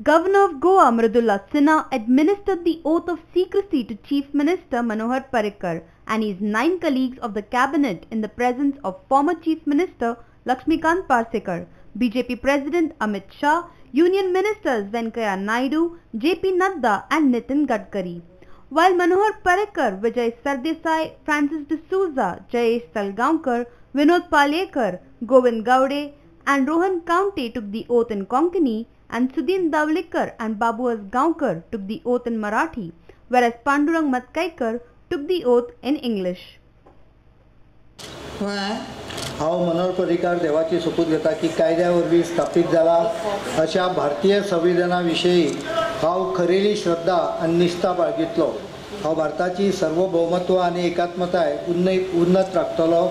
Governor of Goa Mridula Sinha administered the oath of secrecy to Chief Minister Manohar Parrikar and his 9 colleagues of the cabinet in the presence of former Chief Minister Lakshmikant Parsekar, BJP President Amit Shah, Union Ministers Venkaiah Naidu, JP Nadda and Nitin Gadkari. While Manohar Parrikar, Vijay Sardesai, Francis D'Souza, Jayesh Salgaonkar, Vinod Palekar, Govind Gowde and Rohan Kaunte took the oath in Konkani, and Sudin Davlikar and Babuas Gaonkar took the oath in Marathi, whereas Pandurang Matkaikar took the oath in English. हांव मनोहर पर्रीकार देवाची सोपूत घेता की कायद्या वरवीं स्थापीत जाला अशा भारतीय संविधाना विशयी हांव खरेली श्रद्धा आनी निश्ठा बाळगितलो. हांव भारताची सार्वभौमत्व आनी एकात्मताय उन्नत राखतलो.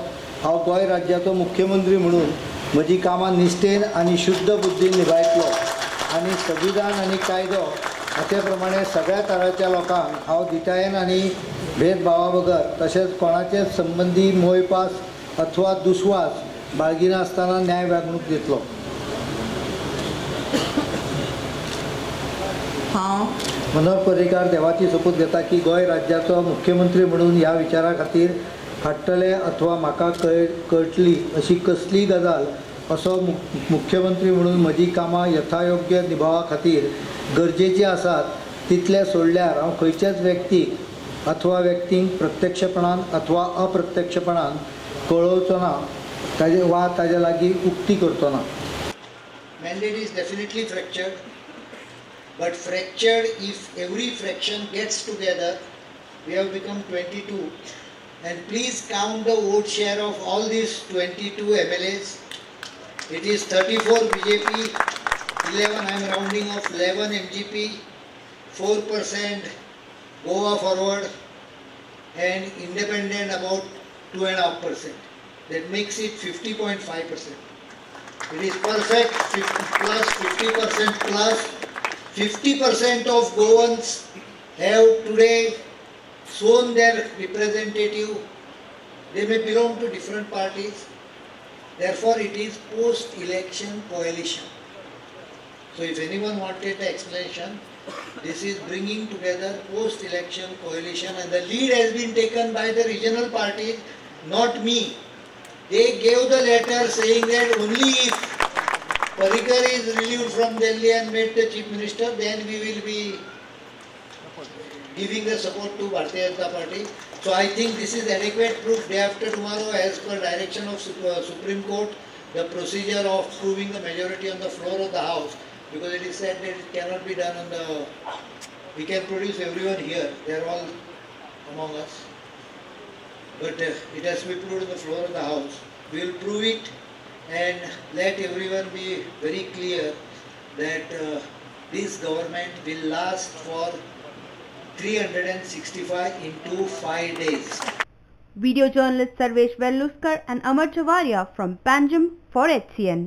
हांव गोंय राज्याचो मुख्यमंत्री म्हणून म्हजी कामां निश्ठेन आनी शुद्ध बुद्दीन निभायतलो आनी संविधान आनी कायदो हाचे प्रमाणे सगळ्या तराच्या लोकांक हांव दितायेन आनी भेदभावा बगर तशेंच कोणाचेच संबंधी मोयपास अथवा दुस्वास बाळगिनासतना न्याय वागणूक दितलो. हांव मनोहर पर्रीकार देवाची सोपूत घेता की गोंय राज्याचो मुख्यमंत्री म्हणून ह्या विचारा खातीर हाडटले अथवा म्हाका कळटली अशी कसली गजाल असो मुख्यमंत्री म्हणून म्हजी कामां यथायोग्य निभावा खातीर गरजेची आसात तितले सोडल्यार हांव खंयचेच व्यक्तीक अथवा व्यक्तींक प्रत्यक्षपणान अथवा अप्रत्यक्षपणान कळोवचो ना ताजे लागीं उक्ती करचो ना. Mandate is definitely fractured, but fractured if every fraction gets together, we have become 22. And please count the vote share of all these 22 MLAs. It is 34 BJP, 11 I am rounding off 11 MGP, 4% Goa Forward and independent about 2.5%. That makes it 50.5%. It is perfect 50% plus 50% of Goans have today shown their representative. They may belong to different parties. Therefore, it is post-election coalition. So, if anyone wanted the explanation, this is bringing together post-election coalition, and the lead has been taken by the regional parties, not me. They gave the letter saying that only if Parrikar is relieved from Delhi and made the Chief Minister, then we will be giving the support to Bharatiya Janata Party. So I think this is adequate proof. Day after tomorrow, as per direction of Supreme Court, the procedure of proving the majority on the floor of the House, because it is said that it cannot be done on the, we can produce everyone here, they are all among us, but it has to be proved on the floor of the House. We will prove it and let everyone be very clear that this government will last for 365 into 5 days. Video journalist Sarvesh Velluskar and Amar Chavaria from Panjim for HCN.